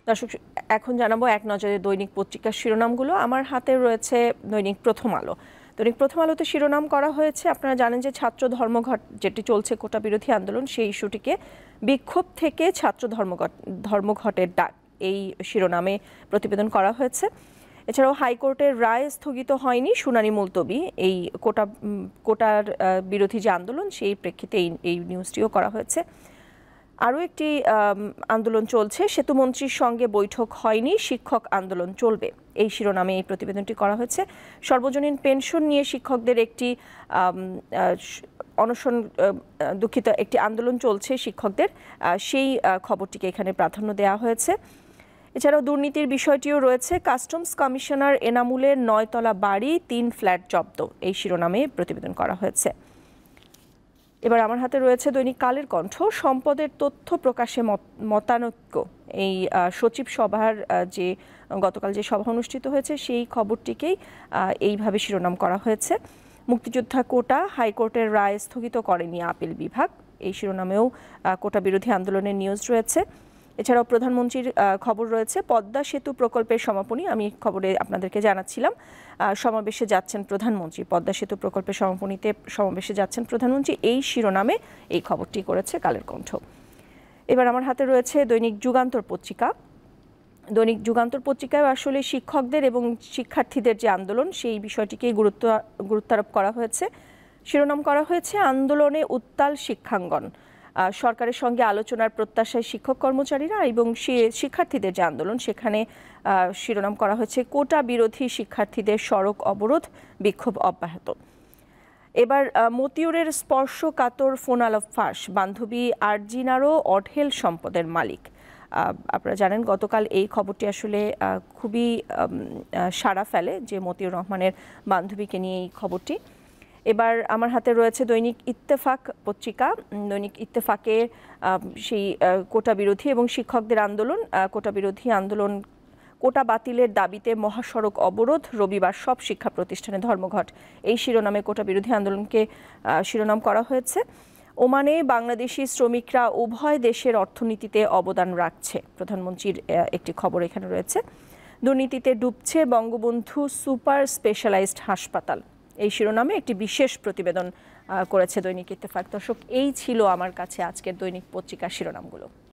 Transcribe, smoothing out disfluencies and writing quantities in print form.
দর্শক, এখন জানাবো এক নজরে দৈনিক পত্রিকার শিরোনামগুলো। আমার হাতে রয়েছে দৈনিক প্রথম আলো। দৈনিক প্রথম আলোতে শিরোনাম করা হয়েছে, আপনারা জানেন যে ছাত্র ধর্মঘট যেটি চলছে, কোটা বিরোধী আন্দোলন, সেই ইস্যুটিকে বিক্ষোভ থেকে ছাত্র ধর্মঘটের ডাক, এই শিরোনামে প্রতিবেদন করা হয়েছে। এছাড়াও হাইকোর্টের রায় স্থগিত হয়নি, শুনানি মুলতবি, এই কোটার বিরোধী যে আন্দোলন সেই প্রেক্ষিতে এই নিউজটিও করা হয়েছে। আরও একটি আন্দোলন চলছে, সেতুমন্ত্রীর সঙ্গে বৈঠক হয়নি, শিক্ষক আন্দোলন চলবে, এই শিরোনামে এই প্রতিবেদনটি করা হয়েছে। সর্বজনীন পেনশন নিয়ে শিক্ষকদের একটি অনশন, দুঃখিত, একটি আন্দোলন চলছে শিক্ষকদের, সেই খবরটিকে এখানে প্রাধান্য দেওয়া হয়েছে। এছাড়াও দুর্নীতির বিষয়টিও রয়েছে, কাস্টমস কমিশনার এনামুলের 9তলা বাড়ি 3 ফ্ল্যাট জব্দ, এই শিরোনামে প্রতিবেদন করা হয়েছে। এবার আমার হাতে রয়েছে দৈনিক কালের কণ্ঠ, সম্পদের তথ্য প্রকাশে মতানৈক্য, এই সচিব সভার যে গতকাল যে সভা অনুষ্ঠিত হয়েছে সেই খবরটিকেই এইভাবে শিরোনাম করা হয়েছে। মুক্তিযোদ্ধা কোটা, হাইকোর্টের রায় স্থগিত করেনি আপিল বিভাগ, এই শিরোনামেও কোটা বিরোধী আন্দোলনের নিউজ রয়েছে। এছাড়াও প্রধানমন্ত্রীর খবর রয়েছে, পদ্মা সেতু প্রকল্পের সমাপনী, আমি খবরে আপনাদেরকে জানাচ্ছিলাম সমাবেশে যাচ্ছেন প্রধানমন্ত্রী, পদ্মা সেতু প্রকল্পের সমাবেশে যাচ্ছেন প্রধানমন্ত্রী, এই শিরোনামে এই খবরটি করেছে কালের কণ্ঠ। এবার আমার হাতে রয়েছে দৈনিক যুগান্তর পত্রিকা। দৈনিক যুগান্তর পত্রিকায় আসলে শিক্ষকদের এবং শিক্ষার্থীদের যে আন্দোলন সেই বিষয়টিকে গুরুত্বারোপ করা হয়েছে। শিরোনাম করা হয়েছে, আন্দোলনে উত্তাল শিক্ষাঙ্গন, সরকারের সঙ্গে আলোচনার প্রত্যাশায় শিক্ষক কর্মচারীরা এবং শিক্ষার্থীদের যে আন্দোলন সেখানে শিরোনাম করা হয়েছে, কোটা বিরোধী শিক্ষার্থীদের সড়ক অবরোধ, বিক্ষোভ অব্যাহত। এবার মতিউরের স্পর্শকাতর ফোন আলাপ ফাঁস, বান্ধবী আরজিনারও অঢেল সম্পদের মালিক। আপনারা জানেন গতকাল এই খবরটি আসলে খুবই সাড়া ফেলে, যে মতিউর রহমানের বান্ধবীকে নিয়ে এই খবরটি। এবার আমার হাতে রয়েছে দৈনিক ইত্তেফাক পত্রিকা। দৈনিক ইত্তেফাকে সেই কোটা বিরোধী এবং শিক্ষকদের আন্দোলন, কোটা বিরোধী আন্দোলন, কোটা বাতিলের দাবিতে মহাসড়ক অবরোধ, রবিবার সব শিক্ষা প্রতিষ্ঠানে ধর্মঘট, এই শিরোনামে কোটা বিরোধী আন্দোলনকে শিরোনাম করা হয়েছে। ওমানে বাংলাদেশি শ্রমিকরা উভয় দেশের অর্থনীতিতে অবদান রাখছে, প্রধানমন্ত্রীর একটি খবর এখানে রয়েছে। দুর্নীতিতে ডুবছে বঙ্গবন্ধু সুপার স্পেশালাইজড হাসপাতাল, এই শিরোনামে একটি বিশেষ প্রতিবেদন করেছে দৈনিক ইত্তেফাক। দর্শক, এই ছিল আমার কাছে আজকের দৈনিক পত্রিকার শিরোনামগুলো।